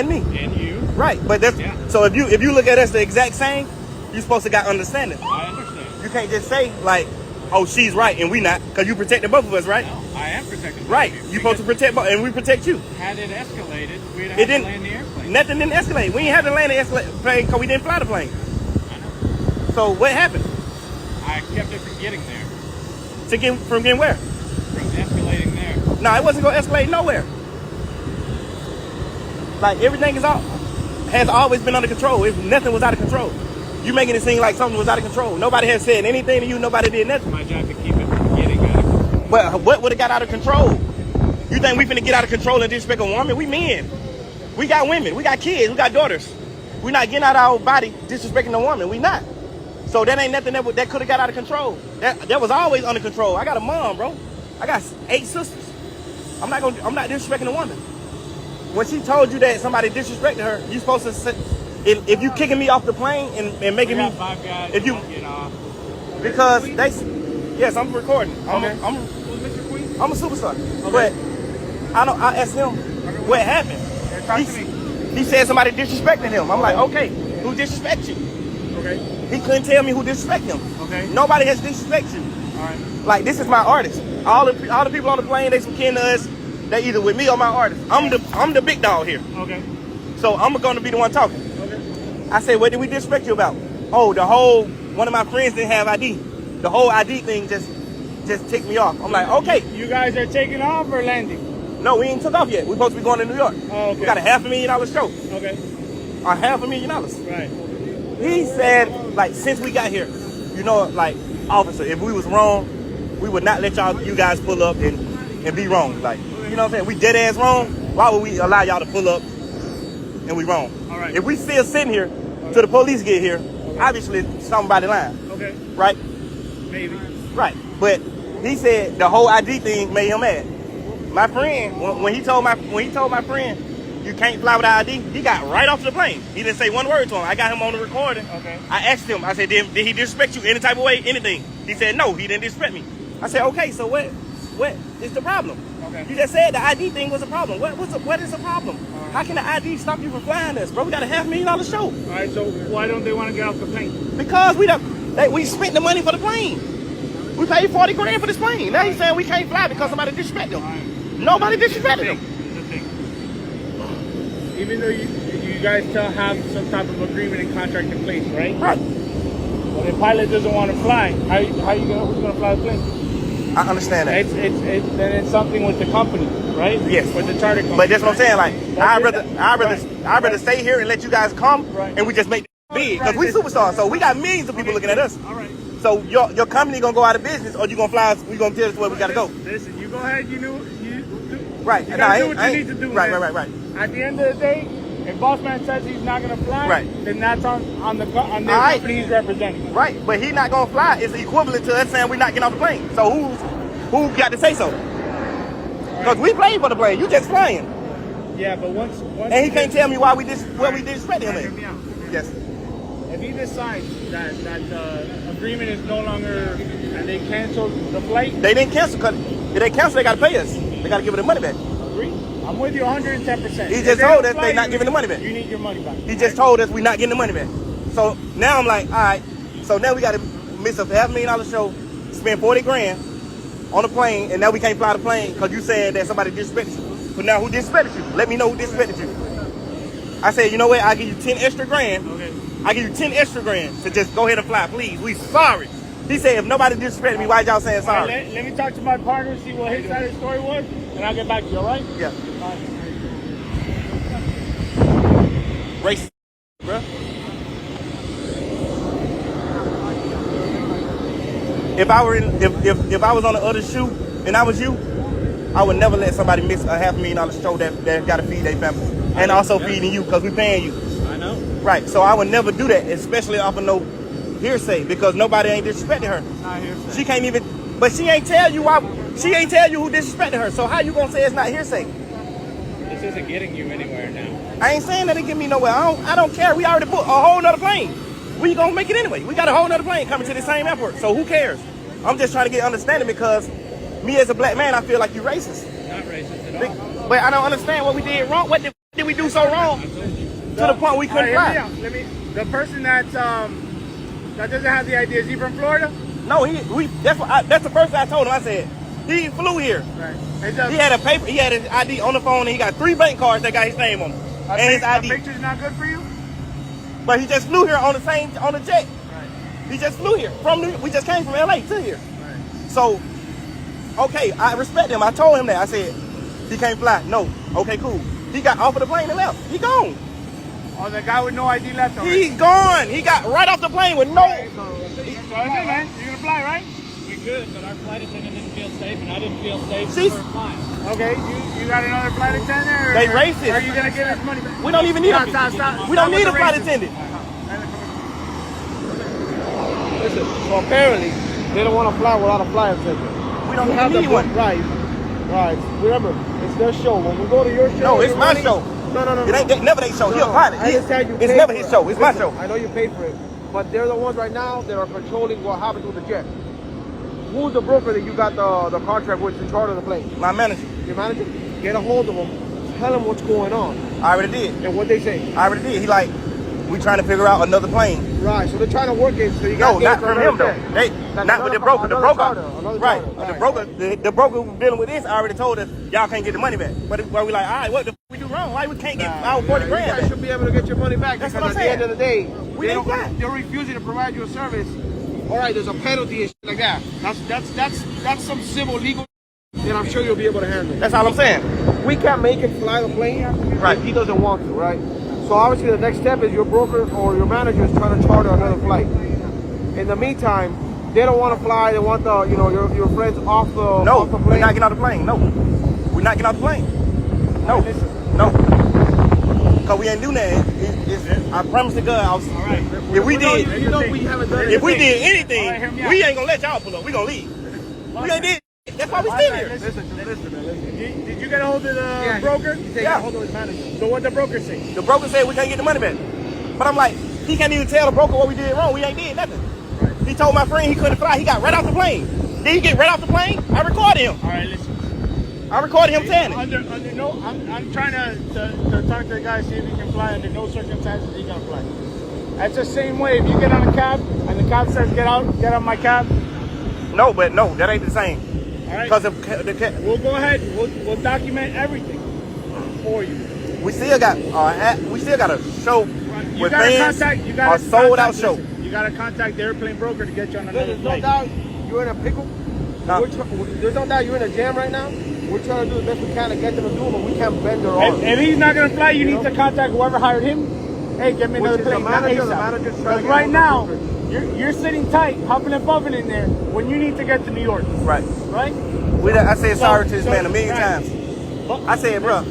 And me. And you. Right, but that's so if you look at us the exact same, you're supposed to got understanding. I understand. You can't just say like, oh, she's right and we not, because you protected both of us, right? No, I am protecting. Right, you're supposed to protect both, and we protect you. Had it escalated, we'd have to land the airplane. Nothing didn't escalate. We ain't have to land the plane because we didn't fly the plane. I know. So what happened? I kept it from getting there. From getting where? From escalating there. No, it wasn't gonna escalate nowhere. Like everything has always been under control. Nothing was out of control. You making it seem like something was out of control. Nobody has said anything to you. Nobody did nothing. My job to keep it from getting out of control. But what would have got out of control? You think we finna get out of control and disrespect a woman? We men. We got women. We got kids. We got daughters. We're not getting out of our body disrespecting a woman. We not. So that ain't nothing that could have got out of control. That was always under control. I got a mom, bro. I got 8 sisters. I'm not disrespecting a woman. When she told you that somebody disrespected her, you supposed to say, if you kicking me off the plane and making me, 5 guys, if you get off. because yes, I'm recording. Okay. I'm Mr. Queen? a superstar. Okay. But I asked him what happened. Talk to me. He said somebody disrespected him. I'm like, okay, who disrespect you? Okay. He couldn't tell me who disrespect him. Okay. Nobody has disrespected you. All right. Like, this is my artist. All the people on the plane, they some kin to us. They either with me or my artist. I'm the big dog here. Okay. So I'm gonna be the one talking. Okay. I said, what did we disrespect you about? Oh, one of my friends didn't have ID. The whole ID thing just ticked me off. I'm like, okay. You guys are taking off or landing? No, we ain't took off yet. We're supposed to be going to New York. Oh, okay. We got a $500,000 show. Okay. Or $500,000. Right. He said, like, since we got here, you know, like, officer, if we was wrong, we would not let you guys pull up and be wrong. Like, you know what I'm saying? We dead ass wrong. Why would we allow y'all to pull up and we wrong? All right. If we still sitting here till the police get here, obviously somebody lying. Okay. Right? Maybe. Right. But he said the whole ID thing made him mad. My friend, when he told my friend you can't fly without ID, he got right off the plane. He didn't say one word to him. I got him on the recording. Okay. I asked him, I said, did he disrespect you any type of way, anything? He said, no, he didn't disrespect me. I said, okay, so what is the problem? Okay. You just said the ID thing was a problem. What is the problem? Right. How can the ID stop you from flying us, bro? We got a $500,000 show. All right, so why don't they want to get off the plane? Because we spent the money for the plane. We paid $40,000 for this plane. Now he's saying we can't fly because somebody disrespected him. Right. Nobody disrespected him. Even though you guys still have some type of agreement and contract in place, right? Right. But if pilot doesn't want to fly, who's gonna fly the plane? I understand that. Then it's something with the company, right? Yes. With the charter company. But that's what I'm saying. Like, I'd rather stay here and let you guys come, and we just make it big because we superstars. So we got millions of people looking at us. All right. So your company gonna go out of business, or you gonna fly us? We gonna tell us where we gotta go. Listen, you go ahead. You do. Right. You gotta do what you need to do. Right. Man. Right. At the end of the day, if boss man says he's not gonna fly, right, then that's on the company he's representing. Right. But he's not gonna fly. It's equivalent to us saying we're not getting off the plane. So who got to say so? Because we paid for the plane. You just flying. Yeah, but once and he can't tell me why we disrespect him. Hear me out. Yes. If he decides that the agreement is no longer, and they cancel the flight, they didn't cancel. Cause if they cancel, they gotta pay us. They gotta give us the money back. Agree. I'm with you 110%. He just told us they're not giving the money back. You need your money back. He just told us we're not getting the money back. So now I'm like, all right. So now we got to miss a $500,000 show, spend $40,000 on the plane, and now we can't fly the plane because you saying that somebody disrespected you. But now who disrespected you? Let me know who disrespected you. I said, you know what? I'll give you 10 extra grand. Okay. I'll give you 10 extra grand to just go ahead and fly, please. We sorry. He said, if nobody disrespected me, why y'all saying sorry? Right, let me talk to my partner, see what his side of the story was, and I'll get back to you, all right? Yeah. All right. Racist, bro. If I was on the other shoe and I was you, I would never let somebody miss a $500,000 show that got to feed their family and also feeding you because we paying you. I know. Right. So I would never do that, especially off of no hearsay because nobody ain't disrespecting her. It's not hearsay. She can't even. But she ain't tell you why. She ain't tell you who disrespected her. So how you gonna say it's not hearsay? This isn't getting you anywhere now. I ain't saying that it get me nowhere. I don't care. We already booked a whole nother plane. We gonna make it anyway. We got a whole nother plane coming to the same airport. So who cares? I'm just trying to get understanding because me as a black man, I feel like you racist. Not racist at all. But I don't understand what we did wrong. What did we do do so wrong to the point we couldn't fly. The person that doesn't have the ID, is he from Florida? No, that's the first I told him. I said he flew here. Right. He had a paper. He had his ID on the phone, and he got 3 bank cards that got his name on them, and his ID. The picture's not good for you. But he just flew here on the jet. Right. He just flew here we just came from LA to here. Right. So, okay, I respect him. I told him that. I said he can't fly. No. Okay, cool. He got off of the plane and left. He gone. Oh, the guy with no ID left already. He gone. He got right off the plane with no. So man, you're gonna fly, right? We could, but our flight attendant didn't feel safe, and I didn't feel safe She's- for flying. Okay, you got another flight attendant? Or, They racist. Or are you gonna give his money back? We don't even need a. Stop. We don't need a flight attendant. Listen, so apparently they don't want to fly without a flight attendant. We don't You have need the one. Right. Remember, it's their show. When we go to your show, No, it's you're my running- show. No. It ain't never they show. He a pilot. I understand you It's paid never for his it. show. It's my Listen, show. I know you paid for it, but they're the ones right now that are controlling what happens with the jet. Who's the broker that you got the contract with in charge of the plane? My manager. Your manager? Get a hold of them. Tell them what's going on I already did. and what they say. I already did. He like, we trying to figure out another plane. Right. So they're trying to work it. So you got No, not from him though. They Like not with the broker. The broker, right? The broker who dealing with this already told us y'all can't get the money back. But we like, all right, what the we do wrong? Why we can't get our 40 You grand guys back? should be able to get your money back. That's because what I'm at the end of the day, We ain't got. they're refusing to provide you a service. All right, there's a penalty and shit like that. That's some civil legal. And I'm sure you'll be able to handle it. That's all I'm saying. We can't make him fly the plane Right. if he doesn't want to, right? So obviously the next step is your broker or your manager is trying to charter another flight. In the meantime, they don't want to fly. They want your friends off the No, off the we're plane. not getting off the plane. No, we're not getting off the plane. No, no. Cause we ain't do nothing. I promise to God, right. if we did, You know we haven't done if we anything. did anything, All right, hear me out. we ain't gonna let y'all pull up. We gonna leave. We ain't did. That's why we still here. Listen, man. Did you get a hold of the broker? He said, Yeah. hold on his manager. So what the broker say? The broker said we can't get the money back. But I'm like, he can't even tell the broker what we did wrong. We ain't did nothing. He told my friend he couldn't fly. He got right off the plane. Did he get right off the plane? I recorded him. All right, listen. I recorded him saying it. Under no, I'm trying to talk to the guy, see if he can fly. Under no circumstances he gonna fly. That's the same way. If you get on a cab and the cab says get out my cab. No, but no, that ain't the same. All right. Because of the We'll go ahead. We'll document everything for you. we still got a show You with gotta fans. contact. You A gotta sold out contact- show. listen, You gotta contact the airplane broker to get you on another There's no flight. doubt you're in a pickle. Huh? There's no doubt you're in a jam right now. We're trying to do the best we can to get them to do it, but we can't bend their arms. If he's not gonna fly, you need to contact whoever hired him. Hey, get me Which another is the plane. not manager, the ASAP. manager's trying to Because get right hold now, of the broker. you're sitting tight, huffing and puffing in there when you need to get to New York. Right. Right? I said sorry to this So- man a million right. times. But- I said, bro,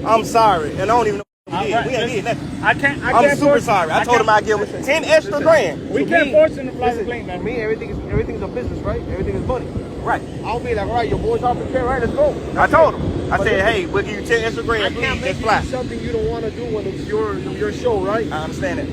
I'm sorry, and I don't even know what we did. Right, We ain't listen, did nothing. I can't I'm super force- sorry. I told him I'd give him 10 extra grand. We To can't me- force him to fly the listen, plane, man. For me, everything is a business, right? Everything is money. Right. I'll be like, all right, your boys off the chair, right? Let's go. I told him. I But said, listen, hey, we'll give you 10 extra I grand, can't please, make just you fly. do something you don't want to do when it's your show, right? I understand that.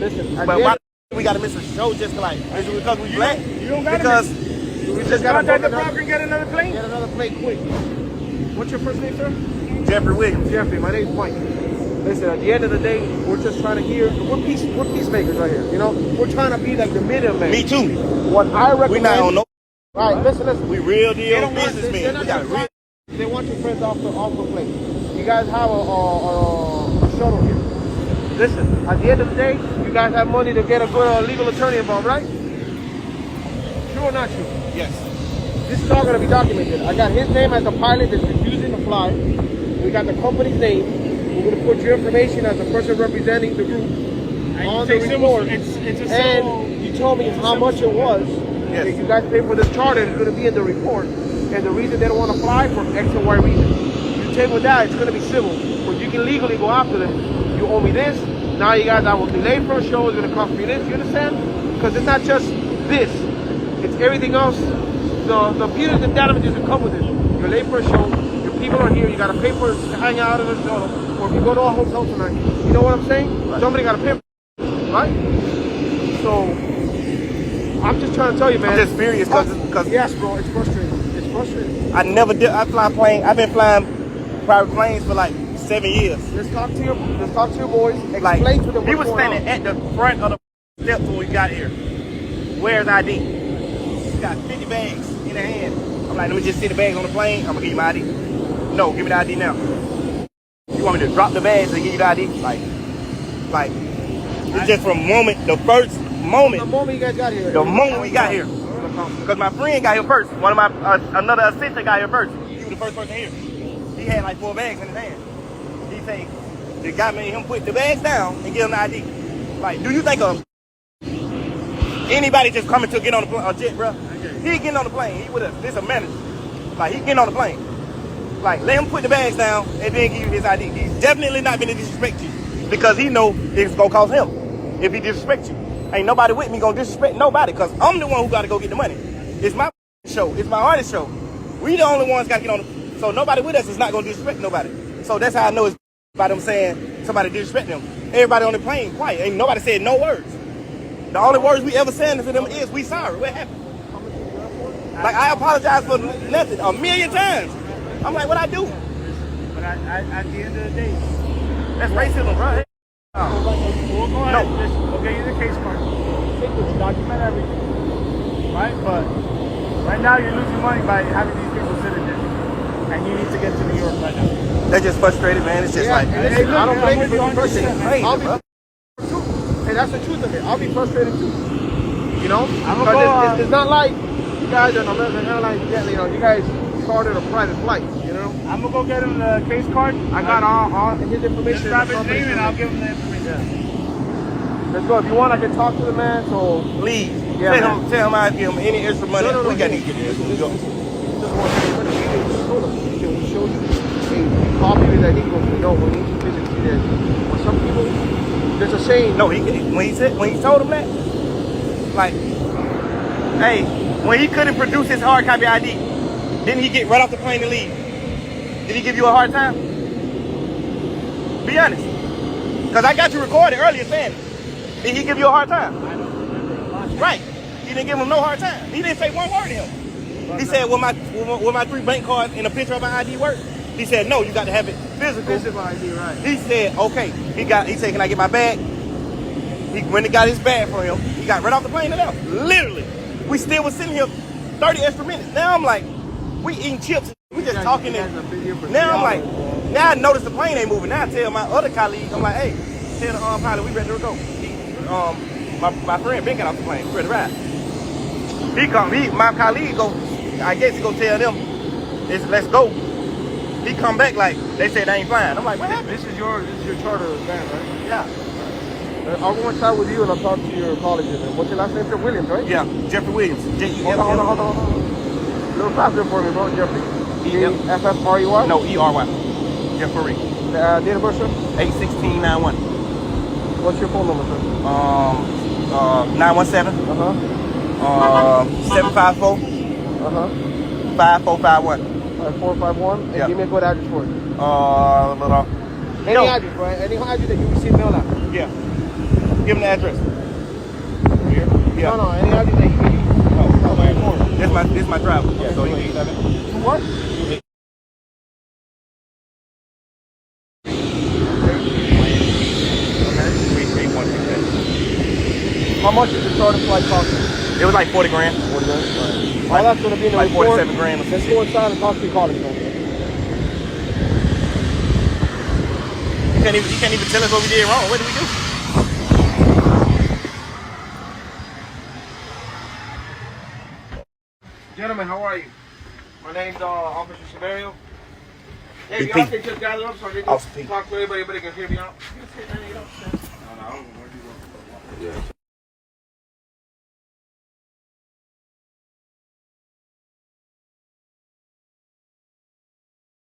Listen, But why we gotta miss a show just to like, is it because we black? You don't gotta Because we just gotta contact the book broker and get another plane. Get another plane quick. What's your first name, sir? Jeffrey Williams. Jeffrey. My name's Mike. Listen, at the end of the day, we're just trying to hear. We're peacemakers right here. You know, we're trying to be like the middleman. Me too. What I recommend. We not on no. All right, listen. We real They deal don't want- they're businessmen. not We got just real. They want your friends off the plane. You guys have a shuttle here. Listen, at the end of the day, you guys have money to get a good legal attorney involved, right? True or not true? Yes. This is all going to be documented. I got his name as the pilot that's refusing to fly. We got the company's name. We're going to put your information as the person representing the group on the report. It's a civil. And you told me how much it was Yes. that you guys paid for this charter. It's going to be in the report. And the reason they don't want to fly for X and Y reason. You take with that, it's going to be civil. But you can legally go after them. You owe me this. Now you guys, I will delay for a show. It's going to cost me this. You understand? Because it's not just this. It's everything else. The punitive and damages that come with it. You're late for a show. Your people are here. You got to pay for to hang out in the show. Or if you go to a hotel tonight, you know what I'm saying? Right. Somebody got to pay for it, right? So I'm just trying to tell you, man. I'm just furious because yes, bro, it's frustrating. It's frustrating. I never did. I fly plane. I've been flying private planes for like 7 years. Let's talk to your boys. Explain Like, to them he what's was going standing on. at the front of the steps when we got here. Where's ID? He's got 50 bags in the hand. I'm like, let me just see the bags on the plane. I'm gonna give you my ID. No, give me the ID now. You want me to drop the bags and give you the ID? Like, it's just from the first moment. The moment you guys got here. The moment we got here. Because my friend got here first. One of my, another assistant got here first. He was the first person here. He had like 4 bags in his hand. He say, the guy made him put the bags down and give him the ID. Like, do you think anybody just coming to get on a jet, bro? He getting on the plane. He with us. This a manager. Like, he getting on the plane. Like, let him put the bags down and then give you his ID. He's definitely not gonna disrespect you because he know it's gonna cost him if he disrespect you. Ain't nobody with me gonna disrespect nobody because I'm the one who gotta go get the money. It's my show. It's my artist show. We the only ones gotta get on the, so nobody with us is not gonna disrespect nobody. So that's how I know it's by them saying somebody disrespect them. Everybody on the plane quiet. Ain't nobody said no words. The only words we ever said to them is, we sorry. What happened? Like, I apologize for nothing 1,000,000 times. I'm like, what I do? But at the end of the day, That's racism, bro. we'll go ahead. No. We'll get you the case card. Take this, document everything. Right? But right now you're losing money by having these people sitting there. And you need to get to New York right now. They're just frustrated, man. It's just like, and listen, I don't blame you for being crazy, frustrated. I'll be bro. too. And that's the truth of it. I'll be frustrated too. You know? I'm Because gonna it's not like you guys are an American Airlines, you know, you guys started a private flight, you know? I'm gonna go get him the case card. I got all his information. Just grab his name and I'll give him the information. Let's go. If you want, I can talk to the man. So Please. Yeah, tell him I'd give him any extra money. No, we got to he- get this. just want to show you a copy that he goes, you know, when he visits you there. For some people, there's a saying. No, when he told him that, like, hey, when he couldn't produce his hard copy ID, didn't he get right off the plane and leave? Did he give you a hard time? Be honest. Because I got you recorded earlier saying it. Did he give you a hard time? I don't remember. Right. He didn't give him no hard time. He didn't say one word to him. He said, will my 3 bank cards and a picture of my ID work? He said, no, you got to have it physical. Physical ID, right? He said, okay. He said, can I get my bag? When he got his bag for him, he got right off the plane and left. Literally. We still was sitting here 30 extra minutes. Now I'm like, we eating chips. We just talking. Now I'm like, now I notice the plane ain't moving. Now I tell my other colleagues, I'm like, hey, tell the pilot we ready to go. My friend Ben got off the plane. We ready to ride. My colleague go, I guess he go tell them, let's go. He come back like, they said they ain't flying. I'm like, what happened? This is your charter van, right? Yeah. I'll go inside with you and I'll talk to your colleagues. What's your last name? Sir Williams, right? Yeah, Jeffrey Williams. Hold on. A little faster for me, bro. Jeffrey. Jeffrey? No, ERY. Jeffrey. Date of birth, sir? 8/16/91. What's your phone number, sir? 917. 754. 5451. 5451. And Yeah. give me a good address for it. Any address, right? Any address that you receive mail at. Yeah. Give him the address. Here? Yeah. No, any address that you can use. No. This my driver. Yeah, so you can use that. To what? How much is the charter flight costing? It was like 40 grand. 40 grand? Right. All that's going to be in the Like report. 47 grand or some Let's shit. go inside and talk to your colleagues, man. You can't even tell us what we did wrong. What did we do? Gentlemen, how are you? My name's Officer Severio. Hey, BP. y'all can just gather up so they can Officer P. talk to everybody can hear me out. No, I don't know where you were. Yeah.